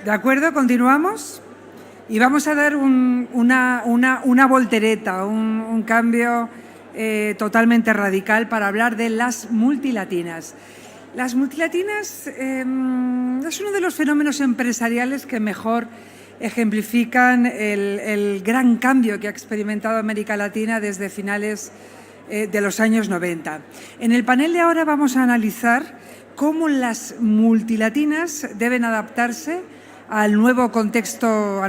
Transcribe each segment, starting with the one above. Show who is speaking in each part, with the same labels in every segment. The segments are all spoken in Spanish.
Speaker 1: De acuerdo, continuamos y vamos a dar una voltereta, un cambio totalmente radical para hablar de las multilatinas. Las multilatinas es uno de los fenómenos empresariales que mejor ejemplifican el gran cambio que ha experimentado América Latina desde finales de los años 90. En el panel de ahora vamos a analizar cómo las multilatinas deben adaptarse al nuevo contexto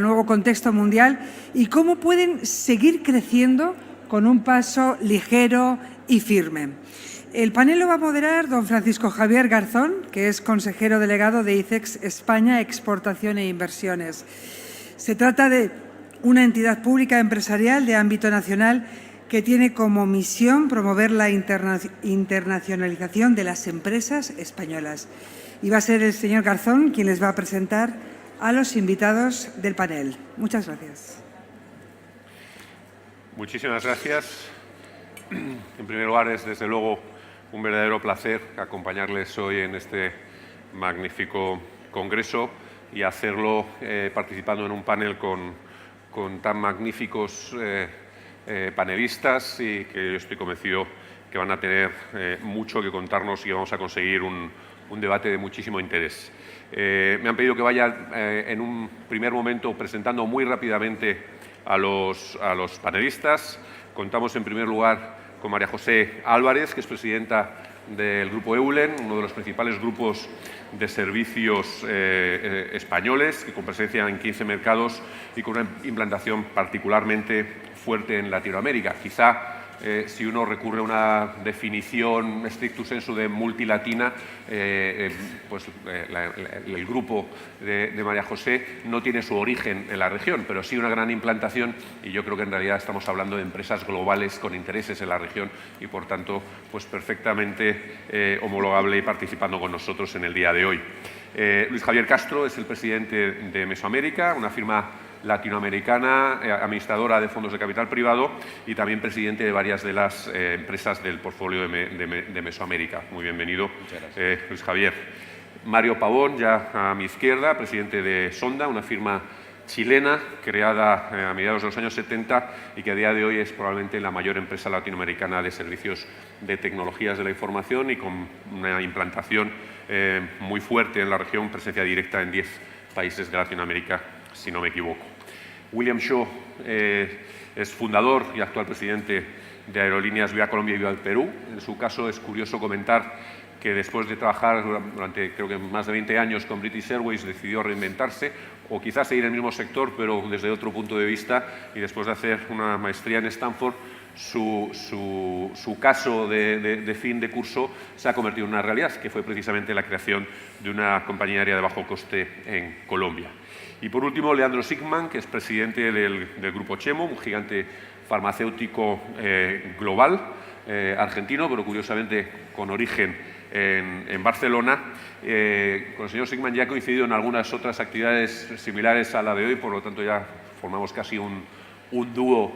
Speaker 1: mundial y cómo pueden seguir creciendo con un paso ligero y firme. El panel lo va a moderar don Francisco Javier Garzón, que es consejero delegado de ICEX España, Exportación e Inversiones. Se trata de una entidad pública empresarial de ámbito nacional que tiene como misión promover la internacionalización de las empresas españolas. Y va a ser el señor Garzón quien les va a presentar a los invitados del panel. Muchas gracias.
Speaker 2: Muchísimas gracias. En primer lugar, es desde luego un verdadero placer acompañarles hoy en este magnífico congreso y hacerlo participando en un panel con tan magníficos panelistas y que yo estoy convencido que van a tener mucho que contarnos y vamos a conseguir un debate de muchísimo interés. Me han pedido que vaya en un primer momento presentando muy rápidamente a los panelistas. Contamos en primer lugar con María José Álvarez, que es presidenta del Grupo Eulen, uno de los principales grupos de servicios españoles, que con presencia en 15 mercados y con una implantación particularmente fuerte en Latinoamérica. Quizá si uno recurre a una definición stricto sensu de multilatina, el grupo de María José no tiene su origen en la región, pero sí una gran implantación y yo creo que en realidad estamos hablando de empresas globales con intereses en la región y por tanto pues perfectamente homologable y participando con nosotros en el día de hoy. Luis Javier Castro es el presidente de Mesoamérica, una firma latinoamericana, administradora de fondos de capital privado y también presidente de varias de las empresas del portfolio de Mesoamérica. Muy bienvenido, Luis Javier. Mario Pavón, ya a mi izquierda, presidente de Sonda, una firma chilena creada a mediados de los años 70 y que a día de hoy es probablemente la mayor empresa latinoamericana de servicios de tecnologías de la información y con una implantación muy fuerte en la región, presencia directa en 10 países de Latinoamérica, si no me equivoco. William Shaw es fundador y actual presidente de Aerolíneas Viva Colombia y Viva el Perú. En su caso es curioso comentar que después de trabajar durante creo que más de 20 años con British Airways decidió reinventarse o quizás seguir el mismo sector pero desde otro punto de vista y después de hacer una maestría en Stanford su caso de fin de curso se ha convertido en una realidad, que fue precisamente la creación de una compañía aérea de bajo coste en Colombia. Y por último, Leandro Sigman, que es presidente del Grupo Chemo, un gigante farmacéutico global, argentino, pero curiosamente con origen en Barcelona. Con el señor Sigman ya he coincidido en algunas otras actividades similares a la de hoy, por lo tanto ya formamos casi un dúo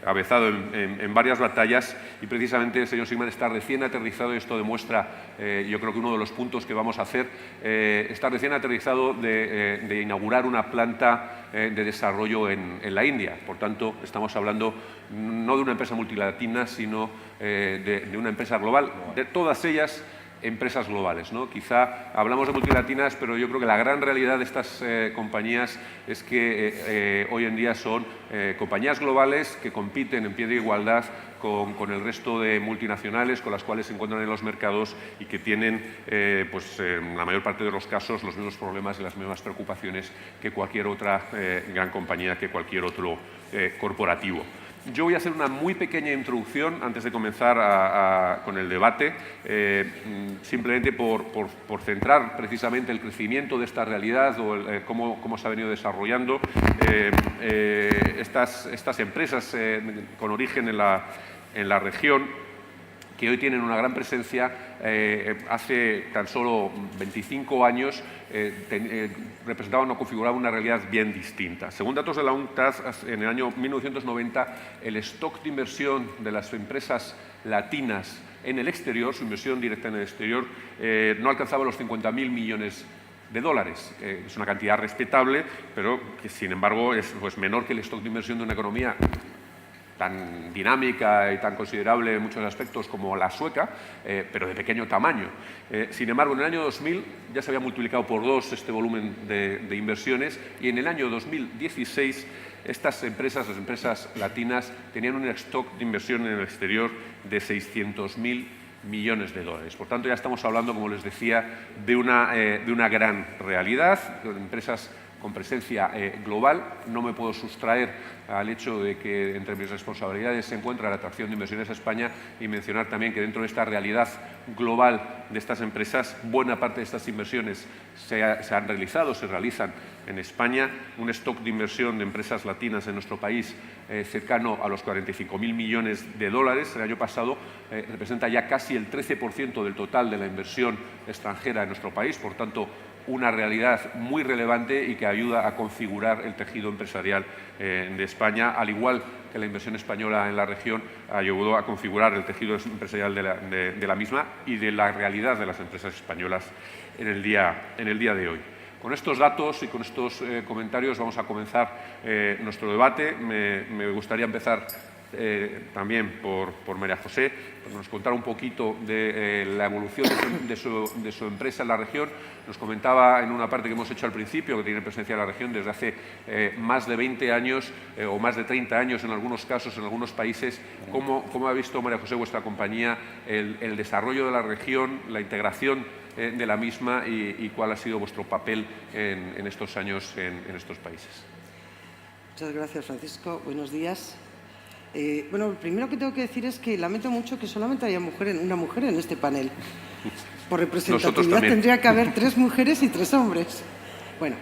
Speaker 2: avezado en varias batallas y precisamente el señor Sigman está recién aterrizado y esto demuestra, yo creo que uno de los puntos que vamos a hacer, está recién aterrizado de inaugurar una planta de desarrollo en la India. Por tanto, estamos hablando no de una empresa multilatina, sino de una empresa global, de todas ellas empresas globales, ¿no? Quizá hablamos de multilatinas, pero yo creo que la gran realidad de estas compañías es que hoy en día son compañías globales que compiten en pie de igualdad con el resto de multinacionales con las cuales se encuentran en los mercados y que tienen, en la mayor parte de los casos, los mismos problemas y las mismas preocupaciones que cualquier otra gran compañía, que cualquier otro corporativo. Yo voy a hacer una muy pequeña introducción antes de comenzar con el debate, simplemente por centrar precisamente el crecimiento de esta realidad o cómo se ha venido desarrollando estas empresas con origen en la región, que hoy tienen una gran presencia. Hace tan solo 25 años representaban o configuraban una realidad bien distinta. Según datos de la UNCTAD, en el año 1990, el stock de inversión de las empresas latinas en el exterior, su inversión directa en el exterior, no alcanzaba los 50.000 millones de dólares. Es una cantidad respetable, pero que sin embargo es pues, menor que el stock de inversión de una economía tan dinámica y tan considerable en muchos aspectos como la sueca, pero de pequeño tamaño. Sin embargo, en el año 2000 ya se había multiplicado por 2 este volumen de inversiones y en el año 2016 estas empresas, las empresas latinas, tenían un stock de inversión en el exterior de 600.000 millones de dólares. Por tanto, ya estamos hablando, como les decía, de una gran realidad, de empresas con presencia global. No me puedo sustraer al hecho de que entre mis responsabilidades se encuentra la atracción de inversiones a España y mencionar también que dentro de esta realidad global de estas empresas, buena parte de estas inversiones se han realizado, se realizan en España. Un stock de inversión de empresas latinas en nuestro país cercano a los 45.000 millones de dólares. El año pasado representa ya casi el 13% del total de la inversión extranjera en nuestro país. Por tanto, una realidad muy relevante y que ayuda a configurar el tejido empresarial de España, al igual que la inversión española en la región ayudó a configurar el tejido empresarial de la misma y de la realidad de las empresas españolas en el día de hoy. Con estos datos y con estos comentarios vamos a comenzar nuestro debate. Me gustaría empezar también por María José, para nos contar un poquito de la evolución de su empresa en la región. Nos comentaba en una parte que hemos hecho al principio, que tiene presencia en la región desde hace más de 20 años o más de 30 años en algunos casos, en algunos países. ¿Cómo ha visto, María José, vuestra compañía el desarrollo de la región, la integración de la misma y cuál ha sido vuestro papel en estos años en estos países?
Speaker 3: Muchas gracias, Francisco. Buenos días. Bueno, lo primero que tengo que decir es que lamento mucho que solamente haya una mujer en este panel. Por representatividad tendría que haber 3 mujeres y 3 hombres. Bueno,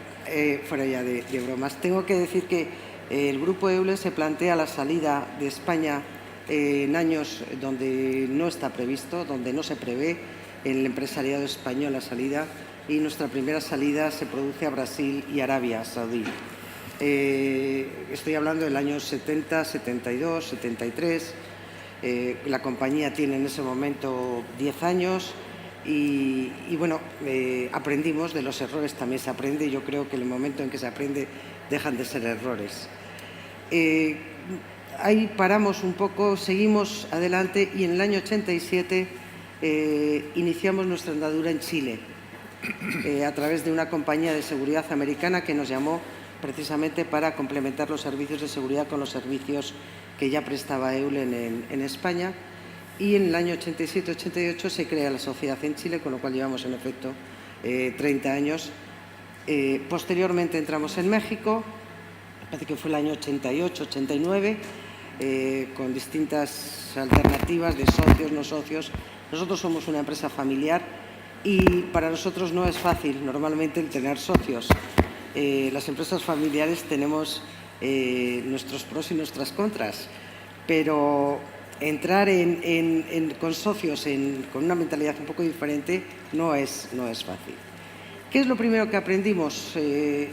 Speaker 3: fuera ya de bromas. Tengo que decir que el Grupo EULE se plantea la salida de España en años donde no está previsto, donde no se prevé el empresariado español la salida, y nuestra primera salida se produce a Brasil y Arabia Saudí. Estoy hablando del año 70, 72, 73. La compañía tiene en ese momento 10 años y bueno, aprendimos de los errores, también se aprende, y yo creo que en el momento en que se aprende dejan de ser errores. Ahí paramos un poco, seguimos adelante y en el año 87 iniciamos nuestra andadura en Chile a través de una compañía de seguridad americana que nos llamó precisamente para complementar los servicios de seguridad con los servicios que ya prestaba EULE en España, y en el año 87-88 se crea la sociedad en Chile, con lo cual llevamos en efecto 30 años. Posteriormente entramos en México, parece que fue el año 88-89, con distintas alternativas de socios, no socios. Nosotros somos una empresa familiar y para nosotros no es fácil normalmente el tener socios. Las empresas familiares tenemos nuestros pros y nuestras contras, pero entrar con socios con una mentalidad un poco diferente no es fácil. ¿Qué es lo primero que aprendimos?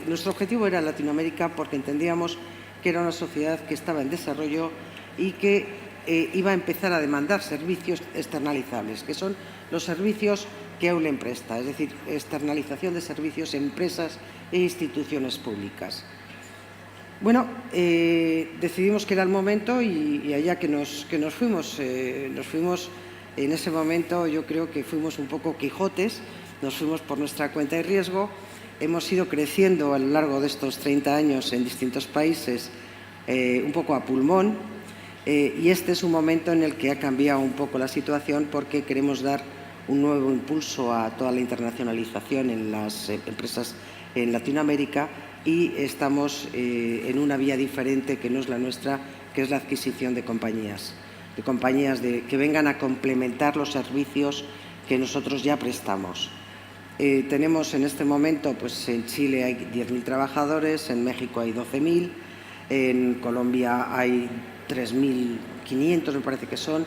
Speaker 3: Nuestro objetivo era Latinoamérica porque entendíamos que era una sociedad que estaba en desarrollo y que iba a empezar a demandar servicios externalizables, que son los servicios que EULE presta, es decir, externalización de servicios en empresas e instituciones públicas. Bueno, decidimos que era el momento y allá que nos fuimos. Nos fuimos en ese momento, yo creo que fuimos un poco Quijotes, nos fuimos por nuestra cuenta de riesgo. Hemos ido creciendo a lo largo de estos 30 años en distintos países, un poco a pulmón, y este es un momento en el que ha cambiado un poco la situación porque queremos dar un nuevo impulso a toda la internacionalización en las empresas en Latinoamérica y estamos en una vía diferente que no es la nuestra, que es la adquisición de compañías que vengan a complementar los servicios que nosotros ya prestamos. Tenemos en este momento, pues en Chile hay 10.000 trabajadores, en México hay 12.000, en Colombia hay 3.500, me parece que son,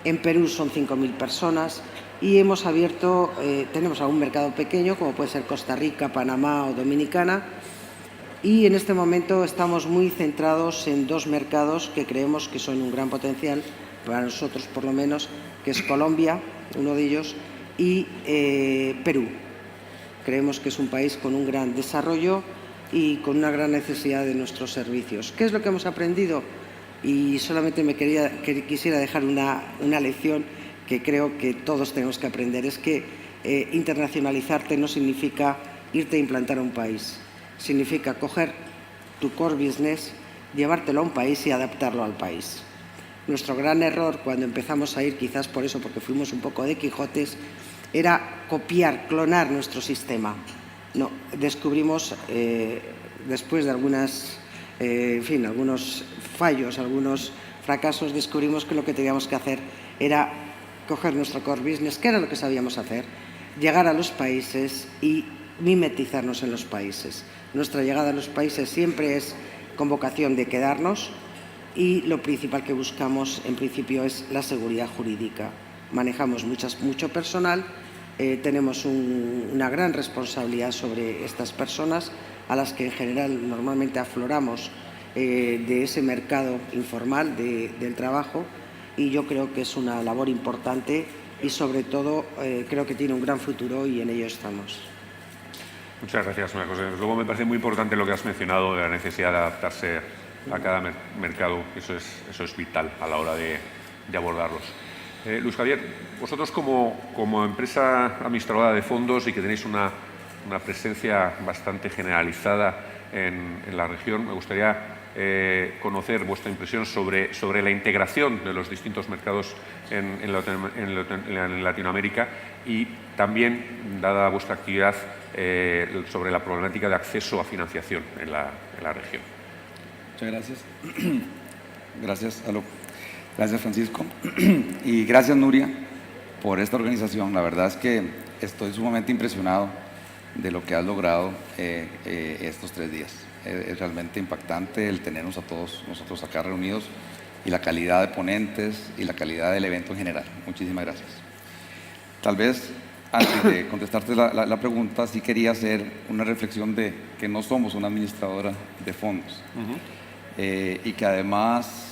Speaker 3: en Perú son 5.000 personas y hemos abierto, tenemos algún mercado pequeño como puede ser Costa Rica, Panamá o Dominicana, y en este momento estamos muy centrados en 2 mercados que creemos que son un gran potencial, para nosotros por lo menos, que es Colombia, uno de ellos, y Perú. creemos que es un país con un gran desarrollo y con una gran necesidad de nuestros servicios. ¿Qué es lo que hemos aprendido? Y solamente quisiera dejar una lección que creo que todos tenemos que aprender. Es que internacionalizarte no significa irte a implantar a un país. Significa coger tu core business, llevártelo a un país y adaptarlo al país. Nuestro gran error cuando empezamos a ir, quizás por eso, porque fuimos un poco de Quijotes, era copiar, clonar nuestro sistema. No, descubrimos, después de algunos fallos, algunos fracasos, descubrimos que lo que teníamos que hacer era coger nuestro core business, que era lo que sabíamos hacer, llegar a los países y mimetizarnos en los países. Nuestra llegada a los países siempre es con vocación de quedarnos y lo principal que buscamos, en principio, es la seguridad jurídica. Manejamos mucho personal, tenemos una gran responsabilidad sobre estas personas a las que en general normalmente afloramos de ese mercado informal del trabajo, y yo creo que es una labor importante y sobre todo creo que tiene un gran futuro y en ello estamos.
Speaker 2: Muchas gracias, María José. Luego me parece muy importante lo que has mencionado de la necesidad de adaptarse a cada mercado. Eso es vital a la hora de abordarlos. Luis Javier, vosotros como empresa administradora de fondos y que tenéis una presencia bastante generalizada en la región, me gustaría conocer vuestra impresión sobre la integración de los distintos mercados en Latinoamérica y también, dada vuestra actividad, sobre la problemática de acceso a financiación en la región.
Speaker 4: Muchas gracias. Gracias, Aló. Gracias, Francisco. Y gracias, Nuria, por esta organización. La verdad es que estoy sumamente impresionado de lo que has logrado estos 3 días. Es realmente impactante el tenernos a todos nosotros acá reunidos y la calidad de ponentes y la calidad del evento en general. Muchísimas gracias. Tal vez, antes de contestarte la pregunta, sí quería hacer una reflexión de que no somos una administradora de fondos y que además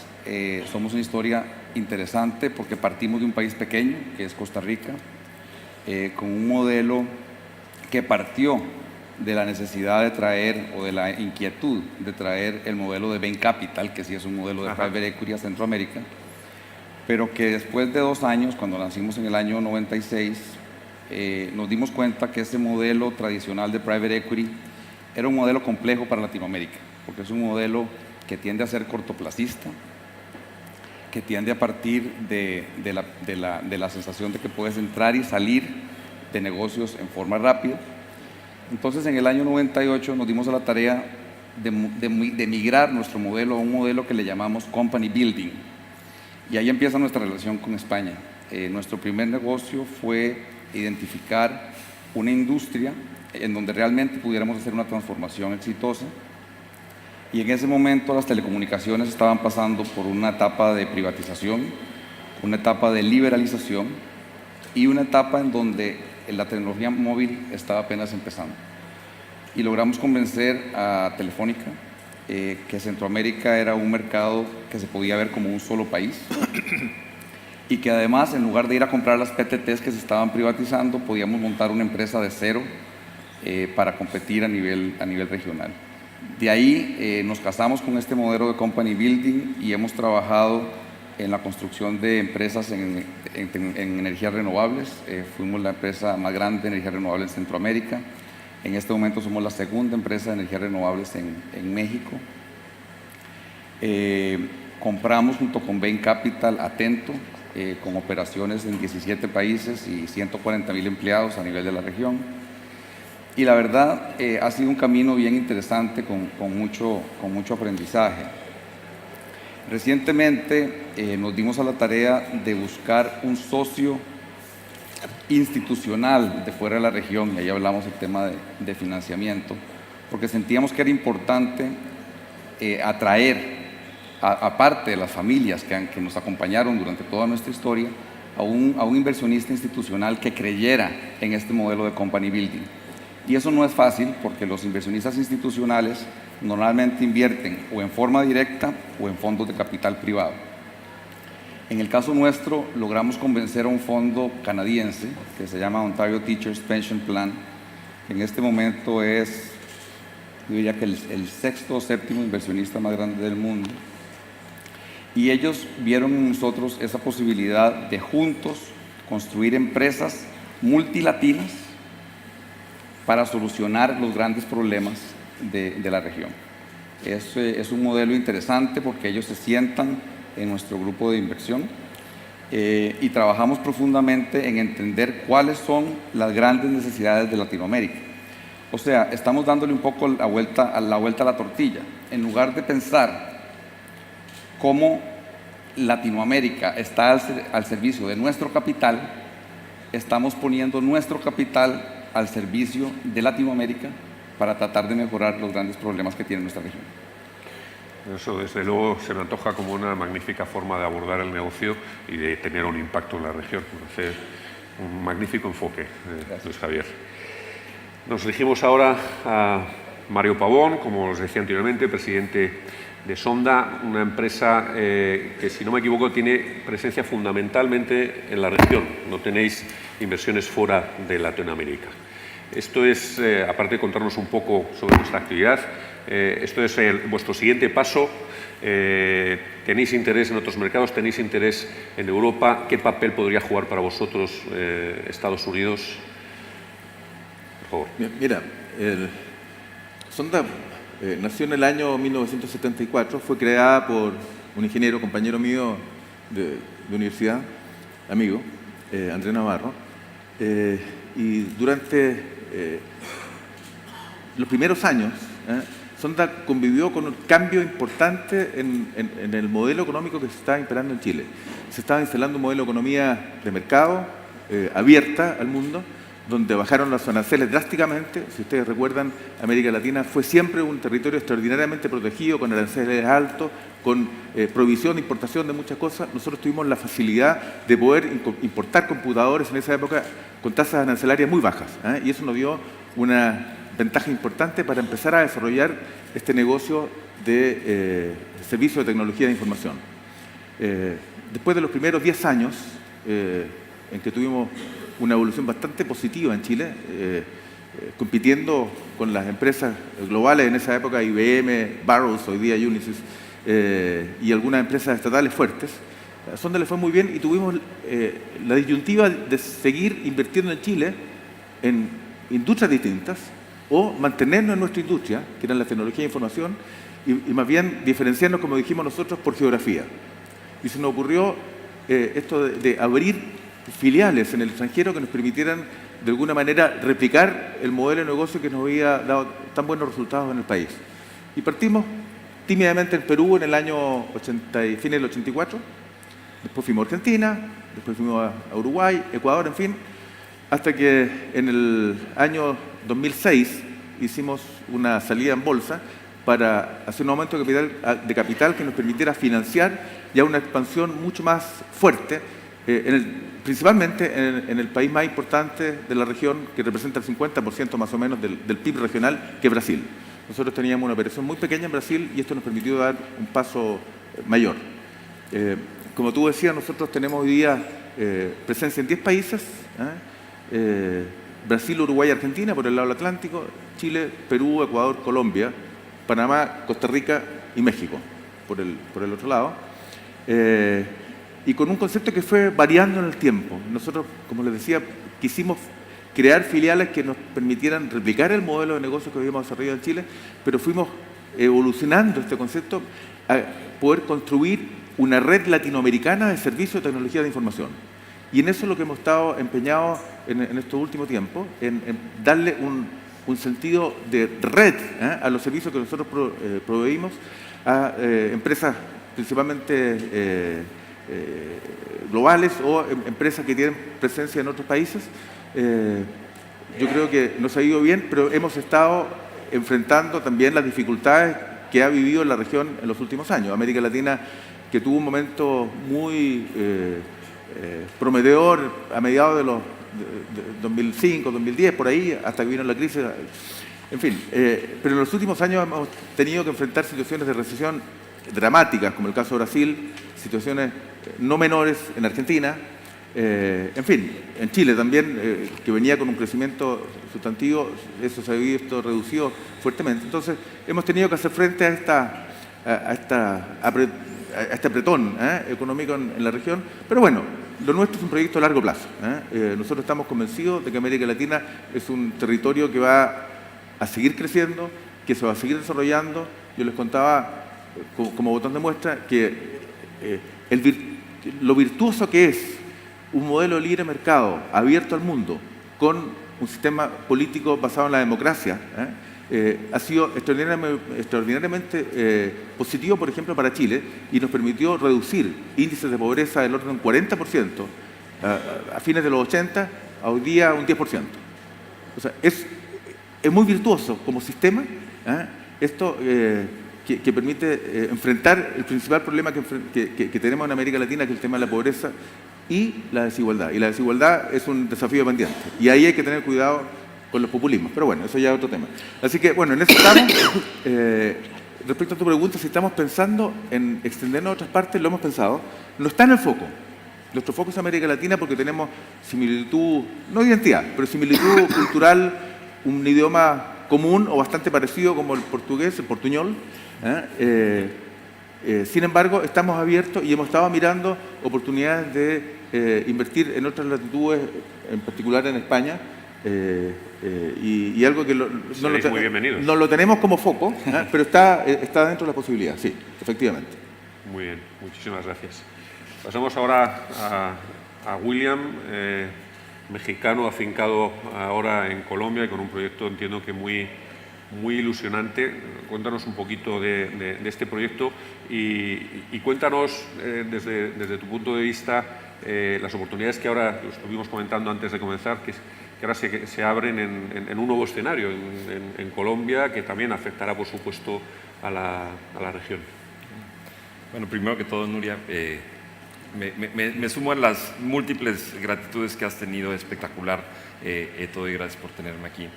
Speaker 4: somos una historia interesante porque partimos de un país pequeño, que es Costa Rica, con un modelo que partió de la necesidad de traer o de la inquietud de traer el modelo de Bain Capital, que sí es un modelo de private equity a Centroamérica, pero que después de 2 años, cuando nacimos en el año 96, nos dimos cuenta que ese modelo tradicional de private equity era un modelo complejo para Latinoamérica, porque es un modelo que tiende a ser cortoplacista, que tiende a partir de la sensación de que puedes entrar y salir de negocios en forma rápida. Entonces, en el año 98 nos dimos a la tarea de migrar nuestro modelo a un modelo que le llamamos Company Building. Y ahí empieza nuestra relación con España. Nuestro primer negocio fue identificar una industria en donde realmente pudiéramos hacer una transformación exitosa. Y en ese momento las telecomunicaciones estaban pasando por una etapa de privatización, una etapa de liberalización y una etapa en donde la tecnología móvil estaba apenas empezando. Y logramos convencer a Telefónica que Centroamérica era un mercado que se podía ver como un solo país y que además, en lugar de ir a comprar las PTTs que se estaban privatizando, podíamos montar una empresa de cero para competir a nivel regional. De ahí nos casamos con este modelo de Company Building y hemos trabajado en la construcción de empresas en energías renovables. Fuimos la empresa más grande de energías renovables en Centroamérica. En este momento somos la segunda empresa de energías renovables en México. Compramos junto con Bain Capital Atento, con operaciones en 17 países y 140,000 empleados a nivel de la región. Y la verdad ha sido un camino bien interesante con mucho aprendizaje. Recientemente nos dimos a la tarea de buscar un socio institucional de fuera de la región, y ahí hablamos del tema de financiamiento, porque sentíamos que era importante atraer, aparte de las familias que nos acompañaron durante toda nuestra historia, a un inversionista institucional que creyera en este modelo de Company Building. Y eso no es fácil porque los inversionistas institucionales normalmente invierten o en forma directa o en fondos de capital privado. En el caso nuestro, logramos convencer a un fondo canadiense que se llama Ontario Teachers Pension Plan En este momento es, yo diría que el sexto o séptimo inversionista más grande del mundo. Y ellos vieron en nosotros esa posibilidad de juntos construir empresas multilatinas para solucionar los grandes problemas de la región. Es un modelo interesante porque ellos se sientan en nuestro grupo de inversión y trabajamos profundamente en entender cuáles son las grandes necesidades de Latinoamérica. O sea, estamos dándole un poco la vuelta a la tortilla. En lugar de pensar cómo Latinoamérica está al servicio de nuestro capital, estamos poniendo nuestro capital al servicio de Latinoamérica para tratar de mejorar los grandes problemas que tiene nuestra región.
Speaker 2: Eso, desde luego, se me antoja como una magnífica forma de abordar el negocio y de tener un impacto en la región. Hacer un magnífico enfoque, Luis Javier. Nos dirigimos ahora a Mario Pavón, como os decía anteriormente, presidente de Sonda, una empresa que, si no me equivoco, tiene presencia fundamentalmente en la región. No tenéis inversiones fuera de Latinoamérica. Esto es, aparte de contarnos un poco sobre vuestra actividad, esto es vuestro siguiente paso. ¿Tenéis interés en otros mercados? ¿Tenéis interés en Europa? ¿Qué papel podría jugar para vosotros Estados Unidos? Por favor.
Speaker 5: Mira, Sonda nació en el año 1974, fue creada por un ingeniero, compañero mío de universidad, amigo, Andrés Navarro, y durante los primeros años, Sonda convivió con un cambio importante en el modelo económico que se estaba imperando en Chile. Se estaba instalando un modelo de economía de mercado, abierta al mundo, donde bajaron los aranceles drásticamente. Si ustedes recuerdan, América Latina fue siempre un territorio extraordinariamente protegido, con aranceles altos, con prohibición de importación de muchas cosas. Nosotros tuvimos la facilidad de poder importar computadores en esa época con tasas arancelarias muy bajas, y eso nos dio una ventaja importante para empezar a desarrollar este negocio de servicio de tecnología de información. Después de los primeros 10 años, en que tuvimos una evolución bastante positiva en Chile, compitiendo con las empresas globales en esa época, IBM, Barrows, hoy día Unisys, y algunas empresas estatales fuertes. A Sonda le fue muy bien y tuvimos la disyuntiva de seguir invirtiendo en Chile en industrias distintas o mantenernos en nuestra industria, que era la tecnología de información, y más bien diferenciarnos, como dijimos nosotros, por geografía. Y se nos ocurrió esto de abrir filiales en el extranjero que nos permitieran de alguna manera replicar el modelo de negocio que nos había dado tan buenos resultados en el país. Y partimos tímidamente en Perú en el año fin del 84, después fuimos a Argentina, después fuimos a Uruguay, Ecuador, en fin, hasta que en el año 2006 hicimos una salida en bolsa para hacer un aumento de capital que nos permitiera financiar ya una expansión mucho más fuerte, principalmente en el país más importante de la región, que representa el 50% más o menos del PIB regional, que es Brasil. Nosotros teníamos una operación muy pequeña en Brasil y esto nos permitió dar un paso mayor. Como tú decías, nosotros tenemos hoy día presencia en 10 países, Brasil, Uruguay, Argentina, por el lado del Atlántico, Chile, Perú, Ecuador, Colombia, Panamá, Costa Rica y México, por el otro lado. Y con un concepto que fue variando en el tiempo. Nosotros, como les decía, quisimos crear filiales que nos permitieran replicar el modelo de negocio que habíamos desarrollado en Chile, pero fuimos evolucionando este concepto a poder construir una red latinoamericana de servicios de tecnología de información. Y en eso es lo que hemos estado empeñados en estos últimos tiempos, en darle un sentido de red a los servicios que nosotros proveímos a empresas principalmente globales o empresas que tienen presencia en otros países. Yo creo que nos ha ido bien, pero hemos estado enfrentando también las dificultades que ha vivido la región en los últimos años. América Latina, que tuvo un momento muy prometedor a mediados de los 2005, 2010, por ahí, hasta que vino la crisis. En fin, pero en los últimos años hemos tenido que enfrentar situaciones de recesión dramáticas, como el caso de Brasil, situaciones no menores en Argentina, En fin, en Chile también, que venía con un crecimiento sustantivo, eso se ha visto reducido fuertemente. Entonces, hemos tenido que hacer frente a este apretón económico en la región. Pero bueno, lo nuestro es un proyecto a largo plazo. Nosotros estamos convencidos de que América Latina es un territorio que va a seguir creciendo, que se va a seguir desarrollando. Yo les contaba, como botón de muestra, que lo virtuoso que es un modelo de libre mercado abierto al mundo con un sistema político basado en la democracia, ha sido extraordinariamente positivo, por ejemplo, para Chile, y nos permitió reducir índices de pobreza del orden de un 40% a fines de los 80, a hoy día un 10%. O sea, es muy virtuoso como sistema, esto que permite enfrentar el principal problema que tenemos en América Latina, que es el tema de la pobreza y la desigualdad. Y la desigualdad es un desafío pendiente. Y ahí hay que tener cuidado con los populismos. Pero bueno, eso ya es otro tema. Así que, bueno, en eso estamos. Respecto a tu pregunta, si estamos pensando en extendernos a otras partes, lo hemos pensado. No está en el foco. Nuestro foco es América Latina porque tenemos similitud, no identidad, pero similitud cultural, un idioma común o bastante parecido como el portugués, el portuñol. Sin embargo, estamos abiertos y hemos estado mirando oportunidades de invertir en otras latitudes, en particular en España, y algo que no lo tenemos como foco, pero está dentro de la posibilidad, sí, efectivamente.
Speaker 2: Muy bien, muchísimas gracias. Pasamos ahora a William, mexicano afincado ahora en Colombia y con un proyecto, entiendo que muy ilusionante. Cuéntanos un poquito de este proyecto y cuéntanos desde tu punto de vista las oportunidades que ahora, lo estuvimos comentando antes de comenzar, que ahora se abren en un nuevo escenario en Colombia, que también afectará, por supuesto, a la región.
Speaker 6: Bueno, primero que todo, Nuria, me sumo a las múltiples gratitudes que has tenido, espectacular, todo, y gracias por tenerme aquí.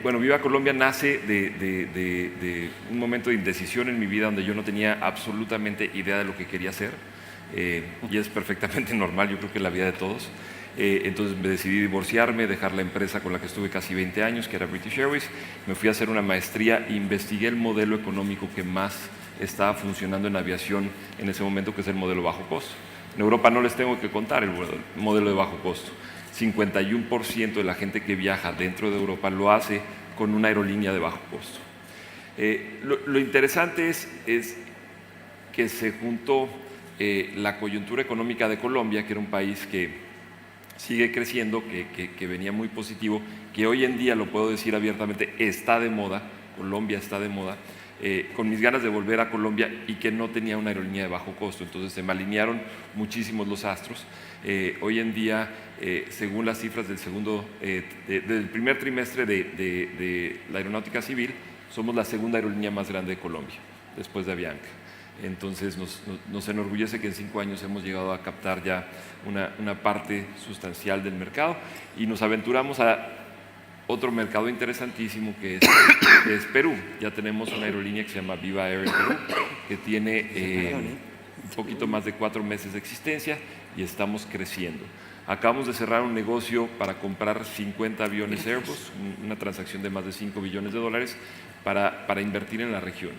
Speaker 6: Bueno, Viva Colombia nace de un momento de indecisión en mi vida donde yo no tenía absolutamente idea de lo que quería hacer, y es perfectamente normal, yo creo que en la vida de todos. Entonces me decidí divorciarme, dejar la empresa con la que estuve casi 20 años, que era British Airways. Me fui a hacer una maestría e investigué el modelo económico que más estaba funcionando en aviación en ese momento, que es el modelo bajo costo. En Europa no les tengo que contar el modelo de bajo costo. 51% de la gente que viaja dentro de Europa lo hace con una aerolínea de bajo costo. Lo interesante es que se juntó la coyuntura económica de Colombia, que era un país que sigue creciendo, que venía muy positivo, que hoy en día, lo puedo decir abiertamente, está de moda. Colombia está de moda, con mis ganas de volver a Colombia, y que no tenía una aerolínea de bajo costo. Entonces se me alinearon muchísimos los astros. Hoy en día, según las cifras del primer trimestre de la aeronáutica civil, somos la segunda aerolínea más grande de Colombia, después de Avianca. Entonces nos enorgullece que en 5 años hemos llegado a captar ya una parte sustancial del mercado, y nos aventuramos a otro mercado interesantísimo que es Perú. Ya tenemos una aerolínea que se llama Viva Air en Perú, que tiene un poquito más de 4 meses de existencia y estamos creciendo. Acabamos de cerrar un negocio para comprar 50 aviones Airbus, una transacción de más de $5 billones para invertir en la región.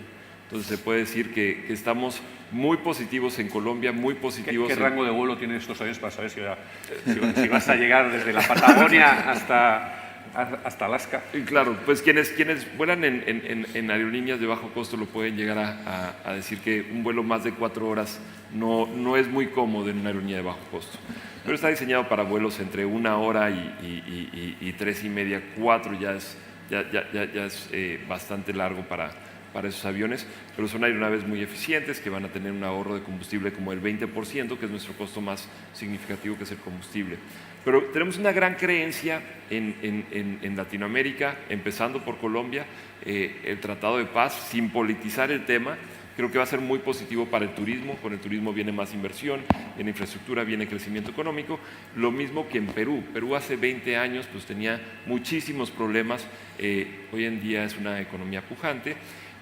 Speaker 6: Entonces se puede decir que estamos muy positivos en Colombia, muy positivos.
Speaker 2: ¿Qué rango de vuelo tienen estos aviones para saber si vas a llegar desde la Patagonia hasta Alaska?
Speaker 6: Y claro, pues quienes vuelan en aerolíneas de bajo costo lo pueden llegar a decir que un vuelo más de 4 horas no es muy cómodo en una aerolínea de bajo costo. Pero está diseñado para vuelos entre 1 hora y 3 y media, 4 ya es bastante largo para esos aviones, pero son aeronaves muy eficientes que van a tener un ahorro de combustible como el 20%, que es nuestro costo más significativo, que es el combustible. Pero tenemos una gran creencia en Latinoamérica, empezando por Colombia, el Tratado de Paz, sin politizar el tema. Creo que va a ser muy positivo para el turismo. Con el turismo viene más inversión, viene infraestructura, viene crecimiento económico. Lo mismo que en Perú. Perú hace 20 años pues tenía muchísimos problemas. Hoy en día es una economía pujante.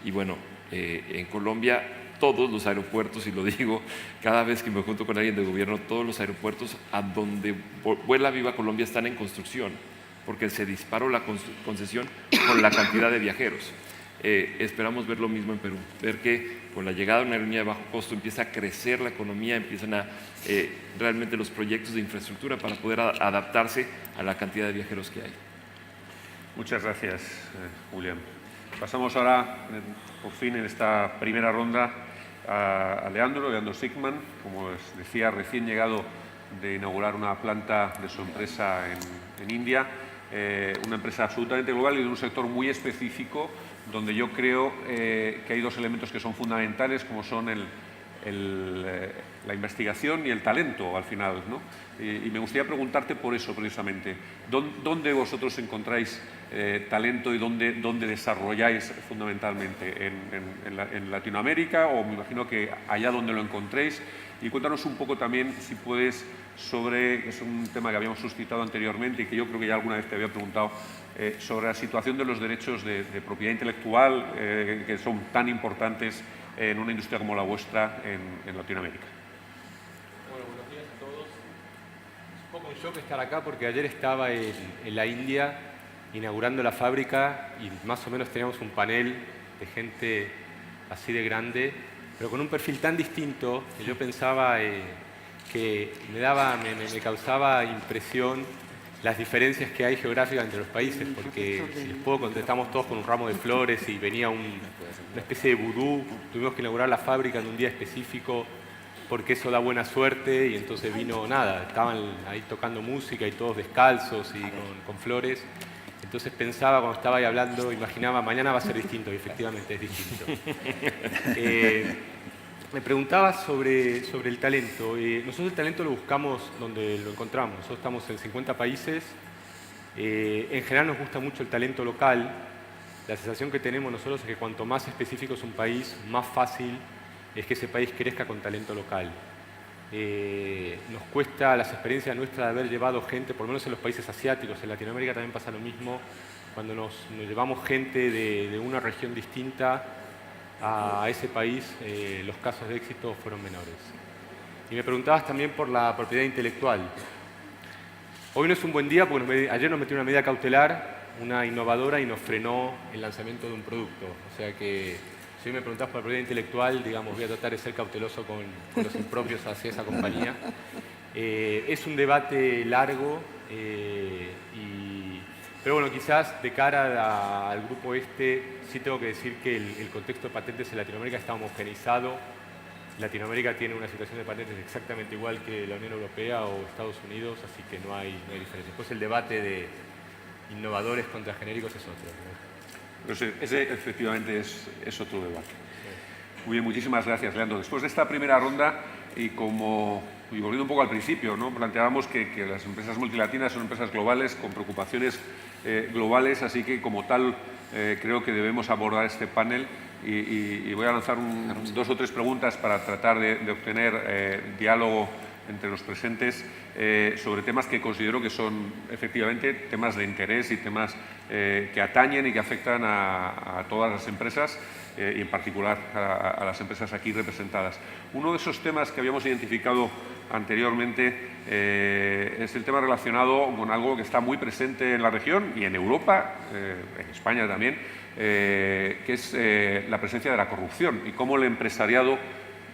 Speaker 6: Y bueno, en Colombia todos los aeropuertos, y lo digo cada vez que me junto con alguien de gobierno, todos los aeropuertos a donde vuela Viva Colombia están en construcción, porque se disparó la concesión con la cantidad de viajeros. Esperamos ver lo mismo en Perú, ver que con la llegada de una aerolínea de bajo costo empieza a crecer la economía, empiezan a realmente los proyectos de infraestructura para poder adaptarse a la cantidad de viajeros que hay.
Speaker 2: Muchas gracias, Julián. Pasamos ahora, por fin, en esta primera ronda a Leandro Sigman, como os decía, recién llegado de inaugurar una planta de su empresa en India, una empresa absolutamente global y de un sector muy específico, donde yo creo que hay dos elementos que son fundamentales, como son la investigación y el talento al final, ¿no? Y me gustaría preguntarte por eso precisamente. ¿Dónde vosotros encontráis talento y dónde desarrolláis fundamentalmente? ¿En Latinoamérica o me imagino que allá donde lo encontréis? Y cuéntanos un poco también, si puedes, sobre, que es un tema que habíamos suscitado anteriormente y que yo creo que ya alguna vez te había preguntado, sobre la situación de los derechos de propiedad intelectual que son tan importantes en una industria como la vuestra en Latinoamérica.
Speaker 7: Bueno, buenos días a todos. Es un poco un shock estar acá porque ayer estaba en la India inaugurando la fábrica y más o menos teníamos un panel de gente así de grande, pero con un perfil tan distinto que yo pensaba que me causaba impresión las diferencias que hay geográficas entre los países, porque si les puedo contestamos todos con un ramo de flores y venía una especie de vudú, tuvimos que inaugurar la fábrica en un día específico porque eso da buena suerte y entonces vino nada, estaban ahí tocando música y todos descalzos y con flores. Entonces pensaba, cuando estaba ahí hablando, imaginaba, mañana va a ser distinto, y efectivamente es distinto. Me preguntaba sobre el talento. Nosotros el talento lo buscamos donde lo encontramos. Nosotros estamos en 50 países. En general nos gusta mucho el talento local. La sensación que tenemos nosotros es que cuanto más específico es un país, más fácil es que ese país crezca con talento local. Nos cuesta las experiencias nuestras de haber llevado gente, por lo menos en los países asiáticos, en Latinoamérica también pasa lo mismo, cuando nos llevamos gente de una región distinta a ese país, los casos de éxito fueron menores. Y me preguntabas también por la propiedad intelectual. Hoy no es un buen día porque ayer nos metió una medida cautelar, una innovadora, y nos frenó el lanzamiento de un producto. O sea que si hoy me preguntás por la propiedad intelectual, digamos, voy a tratar de ser cauteloso con los impropios hacia esa compañía. Es un debate largo, pero bueno, quizás de cara al grupo sí tengo que decir que el contexto de patentes en Latinoamérica está homogeneizado. Latinoamérica tiene una situación de patentes exactamente igual que la Unión Europea o Estados Unidos, así que no hay diferencia. Después el debate de innovadores contra genéricos es otro, ¿no?
Speaker 2: Pero ese efectivamente es otro debate. Muy bien, muchísimas gracias, Leandro. Después de esta primera ronda, y volviendo un poco al principio, ¿no? Planteábamos que las empresas multilatinas son empresas globales con preocupaciones globales, así que como tal creo que debemos abordar este panel y voy a lanzar dos o tres preguntas para tratar de obtener diálogo entre los presentes sobre temas que considero que son efectivamente temas de interés y temas que atañen y que afectan a todas las empresas y en particular a las empresas aquí representadas. Uno de esos temas que habíamos identificado anteriormente es el tema relacionado con algo que está muy presente en la región y en Europa, en España también, que es la presencia de la corrupción y cómo el empresariado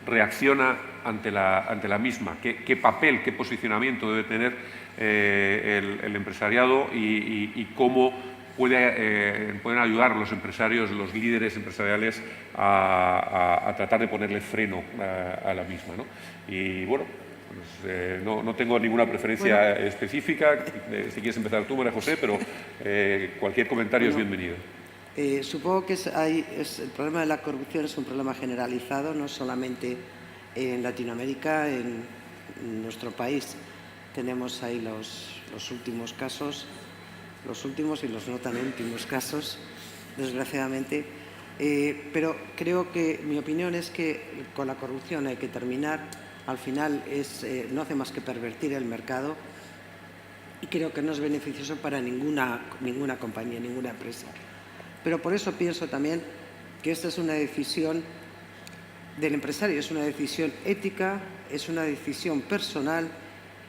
Speaker 2: reacciona ante la misma. ¿Qué papel, qué posicionamiento debe tener el empresariado y cómo pueden ayudar los empresarios, los líderes empresariales a tratar de ponerle freno a la misma, ¿no? Y bueno, pues, no tengo ninguna preferencia específica. Si quieres empezar tú, María José, pero cualquier comentario es bienvenido.
Speaker 3: Supongo que el problema de la corrupción es un problema generalizado, no solamente en Latinoamérica, en nuestro país. Tenemos ahí los últimos casos, los últimos y los no tan últimos casos, desgraciadamente. Pero creo que mi opinión es que con la corrupción hay que terminar. Al final no hace más que pervertir el mercado y creo que no es beneficioso para ninguna compañía, ninguna empresa. Pero por eso pienso también que esta es una decisión del empresario, es una decisión ética, es una decisión personal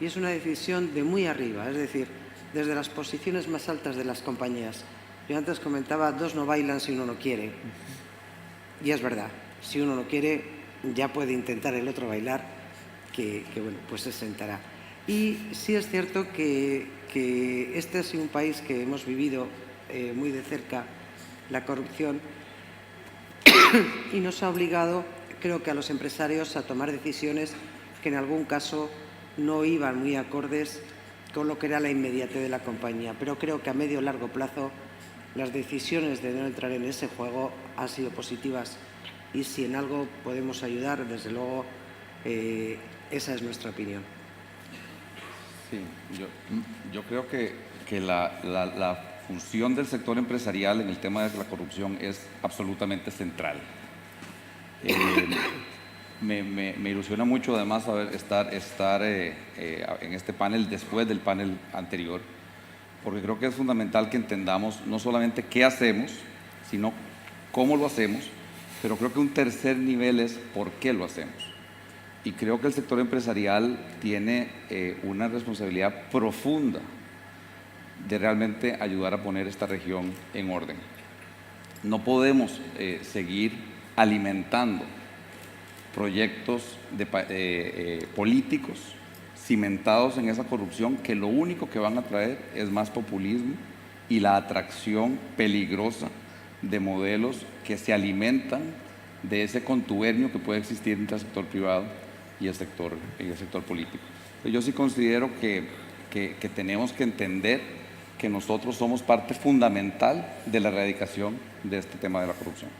Speaker 3: y es una decisión de muy arriba, es decir, desde las posiciones más altas de las compañías. Yo antes comentaba, dos no bailan si uno no quiere. Y es verdad, si uno no quiere, ya puede intentar el otro bailar, que bueno, pues se sentará. Y sí es cierto que este ha sido un país que hemos vivido muy de cerca la corrupción y nos ha obligado, creo que a los empresarios, a tomar decisiones que en algún caso no iban muy acordes con lo que era la inmediatez de la compañía. Pero creo que a medio o largo plazo las decisiones de no entrar en ese juego han sido positivas y si en algo podemos ayudar, desde luego, esa es nuestra opinión.
Speaker 4: Sí, yo creo que la función del sector empresarial en el tema de la corrupción es absolutamente central. Me ilusiona mucho además estar en este panel después del panel anterior, porque creo que es fundamental que entendamos no solamente qué hacemos, sino cómo lo hacemos, pero creo que un tercer nivel es por qué lo hacemos. Y creo que el sector empresarial tiene una responsabilidad profunda de realmente ayudar a poner esta región en orden. No podemos seguir alimentando proyectos políticos cimentados en esa corrupción que lo único que van a traer es más populismo y la atracción peligrosa de modelos que se alimentan de ese contubernio que puede existir entre el sector privado y el sector político. Pero yo sí considero que tenemos que entender que nosotros somos parte fundamental de la erradicación de este tema de la corrupción.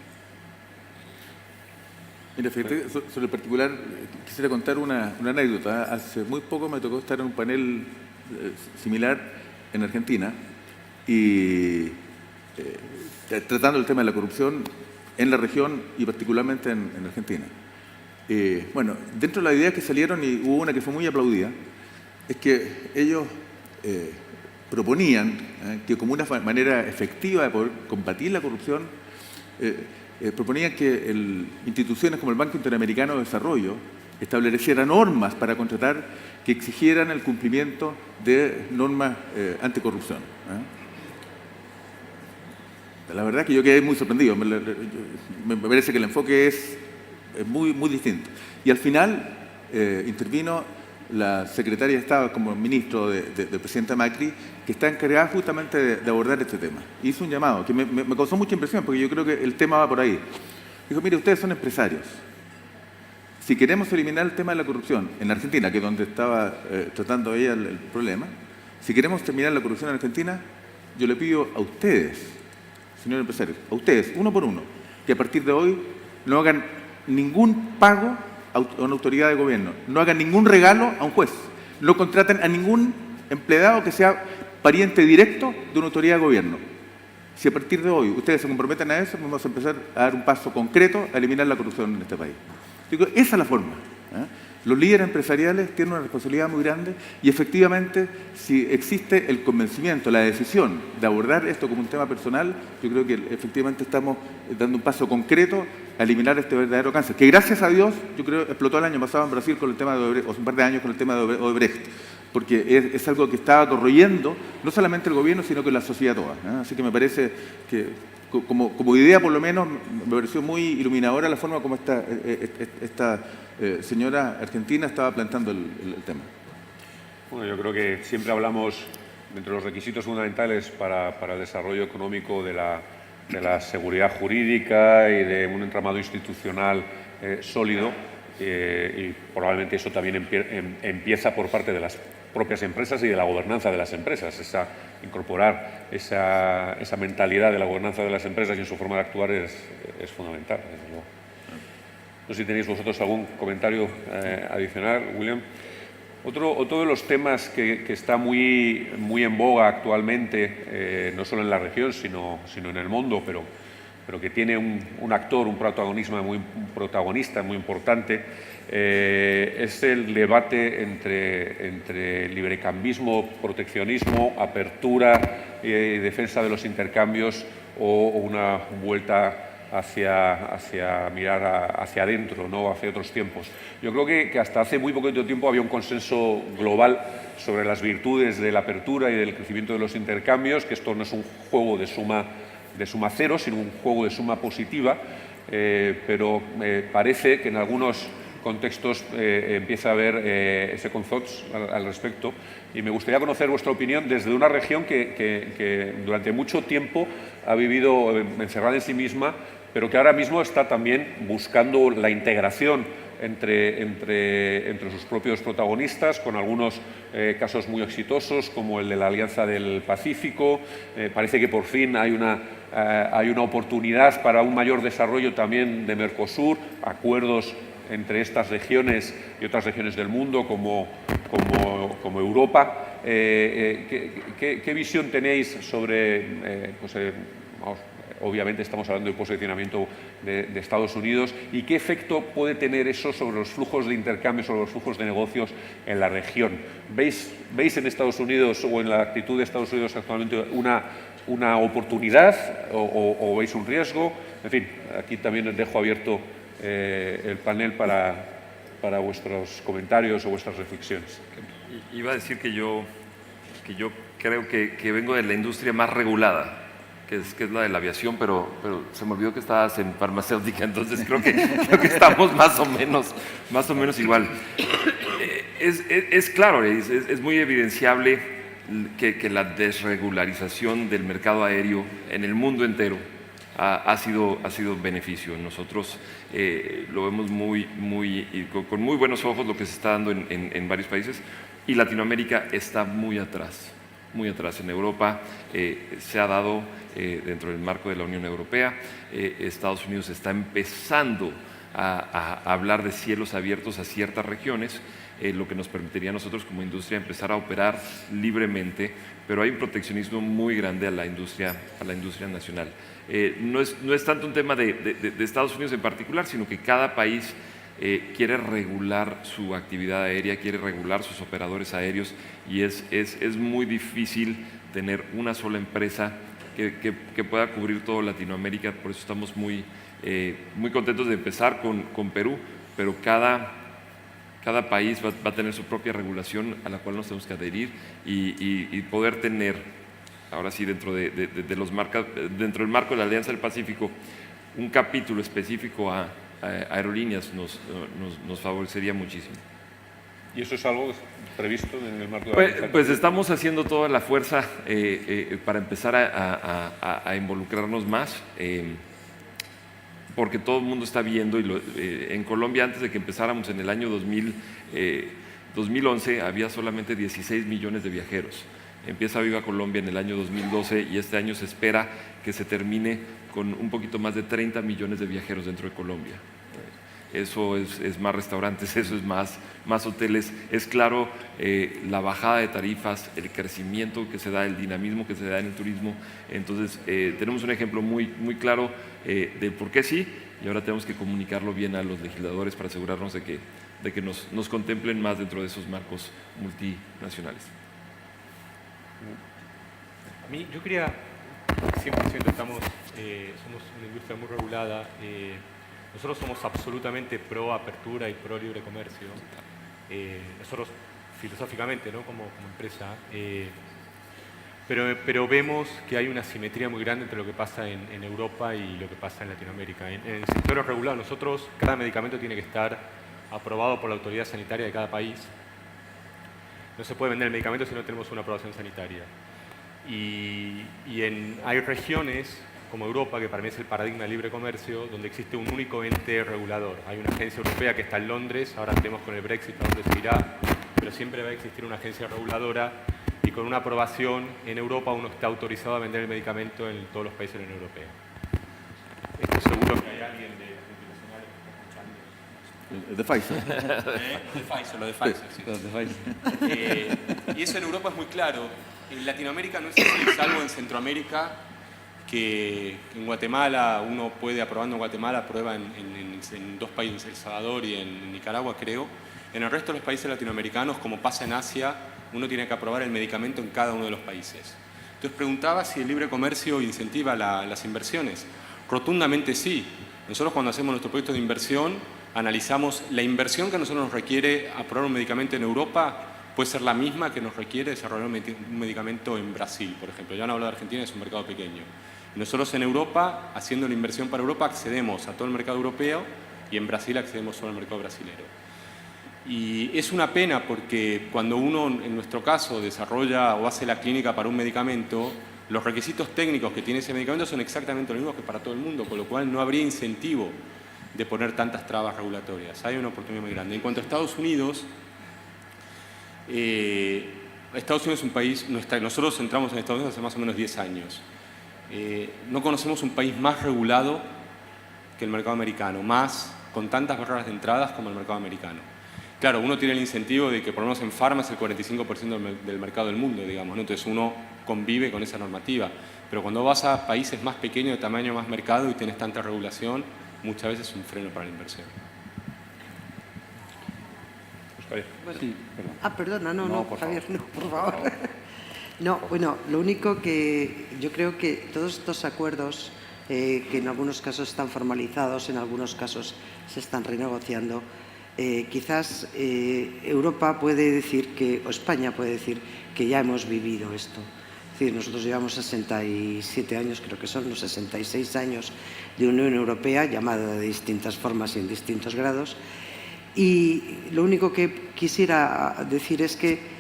Speaker 5: Mira, fíjate, sobre el particular, quisiera contar una anécdota. Hace muy poco me tocó estar en un panel similar en Argentina y tratando el tema de la corrupción en la región y particularmente en Argentina. Bueno, dentro de las ideas que salieron, y hubo una que fue muy aplaudida, es que ellos proponían que como una manera efectiva de poder combatir la corrupción, proponían que instituciones como el Banco Interamericano de Desarrollo establecieran normas para contratar que exigieran el cumplimiento de normas anticorrupción. La verdad es que yo quedé muy sorprendido. Me parece que el enfoque es muy, muy distinto. Y al final intervino la secretaria de Estado como ministro del presidente Macri, que está encargada justamente de abordar este tema. Hizo un llamado que me causó mucha impresión, porque yo creo que el tema va por ahí. Dijo, mire, ustedes son empresarios. Si queremos eliminar el tema de la corrupción en Argentina, que es donde estaba tratando ella el problema, si queremos terminar la corrupción en Argentina, yo le pido a ustedes, señores empresarios, a ustedes, uno por uno, que a partir de hoy no hagan ningún pago a una autoridad de gobierno, no hagan ningún regalo a un juez, no contraten a ningún empleado que sea pariente directo de una autoridad de gobierno. Si a partir de hoy ustedes se comprometen a eso, vamos a empezar a dar un paso concreto a eliminar la corrupción en este país. Digo, esa es la forma. Los líderes empresariales tienen una responsabilidad muy grande y efectivamente, si existe el convencimiento, la decisión de abordar esto como un tema personal, yo creo que efectivamente estamos dando un paso concreto a eliminar este verdadero cáncer, que gracias a Dios, yo creo, explotó el año pasado en Brasil con el tema de Odebrecht, o un par de años con el tema de Odebrecht, porque es algo que estaba corroyendo no solamente el gobierno, sino que la sociedad toda. Así que me parece que, como idea por lo menos, me pareció muy iluminadora la forma como esta señora argentina estaba planteando el tema.
Speaker 2: Bueno, yo creo que siempre hablamos, entre los requisitos fundamentales para el desarrollo económico, de la seguridad jurídica y de un entramado institucional sólido, y probablemente eso también empieza por parte de las propias empresas y de la gobernanza de las empresas. Incorporar esa mentalidad de la gobernanza de las empresas y en su forma de actuar es fundamental, desde luego. No sé si tenéis vosotros algún comentario adicional, William. Otro de los temas que está muy en boga actualmente, no solo en la región, sino en el mundo, pero que tiene un actor, un protagonista muy importante, es el debate entre librecambismo, proteccionismo, apertura y defensa de los intercambios, o una vuelta hacia mirar hacia adentro, ¿no? Hacia otros tiempos. Yo creo que hasta hace muy poquito tiempo había un consenso global sobre las virtudes de la apertura y del crecimiento de los intercambios, que esto no es un juego de suma cero, sino un juego de suma positiva, pero parece que en algunos contextos empieza a haber ese consenso al respecto, y me gustaría conocer vuestra opinión desde una región que durante mucho tiempo ha vivido encerrada en sí misma, pero que ahora mismo está también buscando la integración entre sus propios protagonistas, con algunos casos muy exitosos, como el de la Alianza del Pacífico. Parece que por fin hay una oportunidad para un mayor desarrollo también de Mercosur, acuerdos entre estas regiones y otras regiones del mundo como Europa. ¿Qué visión tenéis sobre, obviamente estamos hablando del posicionamiento de Estados Unidos, y qué efecto puede tener eso sobre los flujos de intercambio, sobre los flujos de negocios en la región? ¿Veis en Estados Unidos o en la actitud de Estados Unidos actualmente una oportunidad o veis un riesgo? En fin, aquí también os dejo abierto el panel para vuestros comentarios o vuestras reflexiones.
Speaker 6: Iba a decir que yo creo que vengo de la industria más regulada, que es la de la aviación, pero se me olvidó que estabas en farmacéutica, entonces creo que estamos más o menos igual. Es claro, es muy evidenciable que la desregularización del mercado aéreo en el mundo entero ha sido beneficio. Nosotros lo vemos con muy buenos ojos lo que se está dando en varios países, y Latinoamérica está muy atrás. En Europa se ha dado dentro del marco de la Unión Europea. Estados Unidos está empezando a hablar de cielos abiertos a ciertas regiones, lo que nos permitiría a nosotros como industria empezar a operar libremente, pero hay un proteccionismo muy grande a la industria nacional. No es tanto un tema de Estados Unidos en particular, sino que cada país quiere regular su actividad aérea, quiere regular sus operadores aéreos, y es muy difícil tener una sola empresa que pueda cubrir todo Latinoamérica. Por eso estamos muy contentos de empezar con Perú, pero cada país va a tener su propia regulación a la cual nos tenemos que adherir y poder tener, ahora sí, dentro del marco de la Alianza del Pacífico, un capítulo específico a aerolíneas nos favorecería muchísimo.
Speaker 2: ¿Y eso es algo previsto en el marco de la Alianza?
Speaker 6: Pues estamos haciendo toda la fuerza para empezar a involucrarnos más, porque todo el mundo está viendo, en Colombia, antes de que empezáramos en el año 2011, había solamente 16 millones de viajeros. Empieza Viva Colombia en el año 2012 y este año se espera que se termine con un poquito más de 30 millones de viajeros dentro de Colombia. Eso es más restaurantes, eso es más hoteles. Es claro la bajada de tarifas, el crecimiento que se da, el dinamismo que se da en el turismo. Entonces, tenemos un ejemplo muy claro de por qué sí, y ahora tenemos que comunicarlo bien a los legisladores para asegurarnos de que nos contemplen más dentro de esos marcos multinacionales.
Speaker 7: A mí, yo quería, 100% somos una industria muy regulada. Nosotros somos absolutamente pro apertura y pro libre comercio. Nosotros filosóficamente, ¿no? como empresa, pero vemos que hay una simetría muy grande entre lo que pasa en Europa y lo que pasa en Latinoamérica. En el sector regulado, nosotros, cada medicamento tiene que estar aprobado por la autoridad sanitaria de cada país. No se puede vender el medicamento si no tenemos una aprobación sanitaria. Y hay regiones como Europa, que para mí es el paradigma de libre comercio, donde existe un único ente regulador. Hay una agencia europea que está en Londres, ahora tenemos con el Brexit a dónde se irá, pero siempre va a existir una agencia reguladora, y con una aprobación en Europa uno está autorizado a vender el medicamento en todos los países de la Unión Europea. Estoy seguro que hay alguien de multinacionales que está escuchando.
Speaker 5: De Pfizer.
Speaker 8: Lo de Pfizer, sí. Y eso en Europa es muy claro. En Latinoamérica no es así, salvo en Centroamérica, que en Guatemala uno puede, aprobando en Guatemala, aprueba en dos países, El Salvador y en Nicaragua, creo. En el resto de los países latinoamericanos, como pasa en Asia, uno tiene que aprobar el medicamento en cada uno de los países. Entonces preguntaba si el libre comercio incentiva las inversiones. Rotundamente sí. Nosotros cuando hacemos nuestro proyecto de inversión, analizamos la inversión que a nosotros nos requiere aprobar un medicamento en Europa, puede ser la misma que nos requiere desarrollar un medicamento en Brasil, por ejemplo. Ya no hablo de Argentina, es un mercado pequeño. Y nosotros en Europa, haciendo la inversión para Europa, accedemos a todo el mercado europeo y en Brasil accedemos solo al mercado brasilero. Y es una pena porque cuando uno, en nuestro caso, desarrolla o hace la clínica para un medicamento, los requisitos técnicos que tiene ese medicamento son exactamente los mismos que para todo el mundo, con lo cual no habría incentivo de poner tantas trabas regulatorias. Hay una oportunidad muy grande. En cuanto a Estados Unidos es un país, nosotros entramos en Estados Unidos hace más o menos 10 años. No conocemos un país más regulado que el mercado americano, con tantas barreras de entradas como el mercado americano. Claro, uno tiene el incentivo de que por lo menos en farma es el 45% del mercado del mundo, digamos, ¿no? Entonces uno convive con esa normativa. Pero cuando vas a países más pequeños, de tamaño más mercado y tienes tanta regulación, muchas veces es un freno para la inversión.
Speaker 3: Bueno.
Speaker 4: Sí,
Speaker 3: Perdona,
Speaker 4: por
Speaker 3: Javier,
Speaker 4: favor.
Speaker 3: no, por favor. No, bueno, lo único que yo creo que todos estos acuerdos, que en algunos casos están formalizados, en algunos casos se están renegociando, quizás Europa puede decir o España puede decir que ya hemos vivido esto. Es decir, nosotros llevamos 67 años, creo que son los 66 años de Unión Europea, llamada de distintas formas y en distintos grados. Y lo único que quisiera decir es que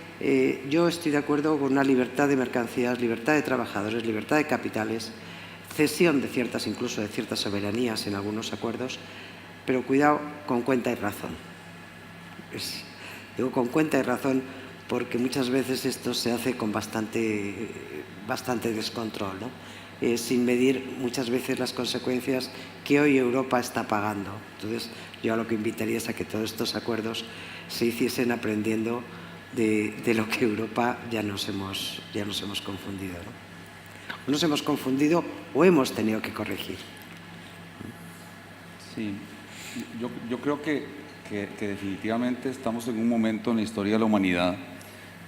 Speaker 3: yo estoy de acuerdo con una libertad de mercancías, libertad de trabajadores, libertad de capitales, cesión de incluso de ciertas soberanías en algunos acuerdos, pero cuidado, con cuenta y razón. Digo con cuenta y razón porque muchas veces esto se hace con bastante descontrol, ¿no? Sin medir muchas veces las consecuencias que hoy Europa está pagando. Entonces, yo a lo que invitaría es a que todos estos acuerdos se hiciesen aprendiendo de lo que Europa ya nos hemos confundido, ¿no? Nos hemos confundido o hemos tenido que corregir.
Speaker 4: Sí, yo creo que definitivamente estamos en un momento en la historia de la humanidad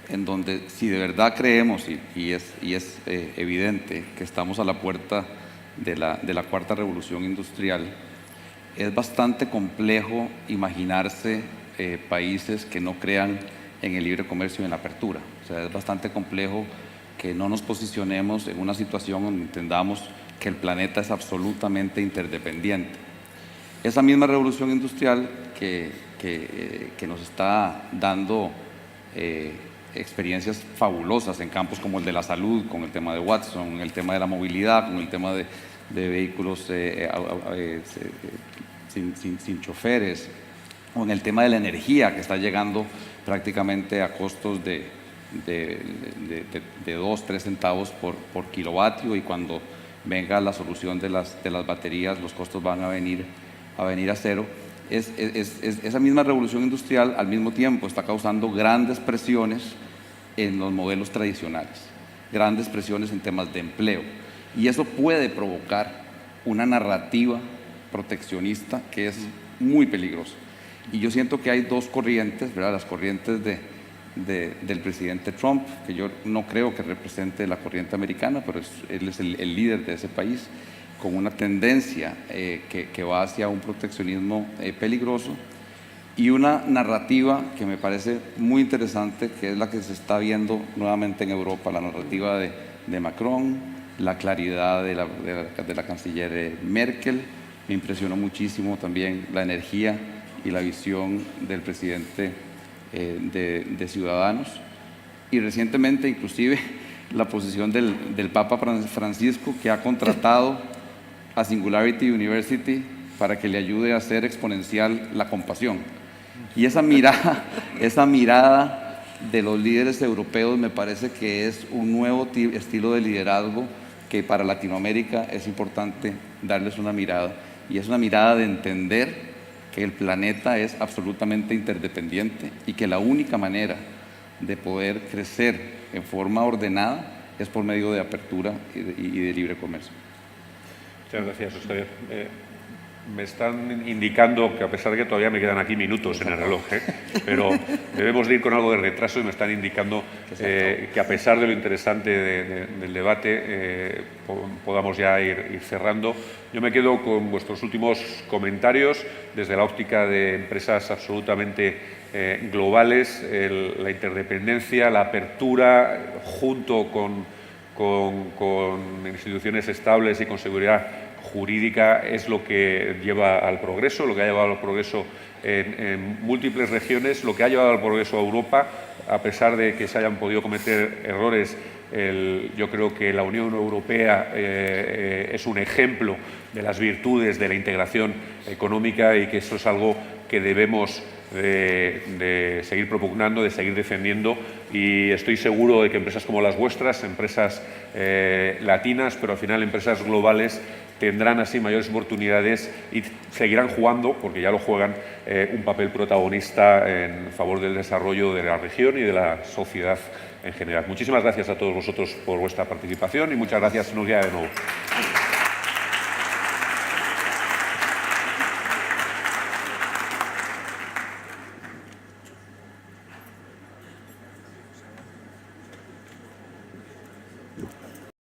Speaker 4: en donde si de verdad creemos y es evidente que estamos a la puerta de la cuarta revolución industrial, es bastante complejo imaginarse países que no crean en el libre comercio y en la apertura. O sea, es bastante complejo que no nos posicionemos en una situación donde entendamos que el planeta es absolutamente interdependiente. Esa misma revolución industrial que nos está dando experiencias fabulosas en campos como el de la salud, con el tema de Watson, el tema de la movilidad, con el tema de vehículos sin choferes, o en el tema de la energía, que está llegando prácticamente a costos de 2-3 centavos por kilovatio, y cuando venga la solución de las baterías, los costos van a venir a cero. Esa misma revolución industrial al mismo tiempo está causando grandes presiones en los modelos tradicionales, grandes presiones en temas de empleo, y eso puede provocar una narrativa proteccionista que es muy peligrosa. Y yo siento que hay dos corrientes, ¿verdad? Las corrientes del presidente Trump, que yo no creo que represente la corriente americana, pero él es el líder de ese país, con una tendencia que va hacia un proteccionismo peligroso, y una narrativa que me parece muy interesante, que es la que se está viendo nuevamente en Europa, la narrativa de Macron, la claridad de la canciller Merkel. Me impresionó muchísimo también la energía y la visión del presidente de Ciudadanos, y recientemente inclusive la posición del Papa Francisco, que ha contratado a Singularity University para que le ayude a hacer exponencial la compasión. Y esa mirada de los líderes europeos me parece que es un nuevo estilo de liderazgo que para Latinoamérica es importante darles una mirada, y es una mirada de entender que el planeta es absolutamente interdependiente y que la única manera de poder crecer en forma ordenada es por medio de apertura y de libre comercio.
Speaker 2: Muchas gracias, José. me están indicando que, a pesar de que todavía me quedan aquí minutos en el reloj, pero debemos de ir con algo de retraso y me están indicando que, a pesar de lo interesante del debate, podamos ya ir cerrando. Yo me quedo con vuestros últimos comentarios desde la óptica de empresas absolutamente globales, la interdependencia, la apertura junto con instituciones estables y con seguridad jurídica es lo que lleva al progreso, lo que ha llevado al progreso en múltiples regiones, lo que ha llevado al progreso a Europa, a pesar de que se hayan podido cometer errores. Yo creo que la Unión Europea es un ejemplo de las virtudes de la integración económica y que eso es algo que debemos de seguir propugnando, de seguir defendiendo, y estoy seguro de que empresas como las vuestras, empresas latinas, pero al final empresas globales, tendrán así mayores oportunidades y seguirán jugando, porque ya lo juegan, un papel protagonista en favor del desarrollo de la región y de la sociedad en general. Muchísimas gracias a todos vosotros por vuestra participación y muchas gracias, Nuria, de nuevo.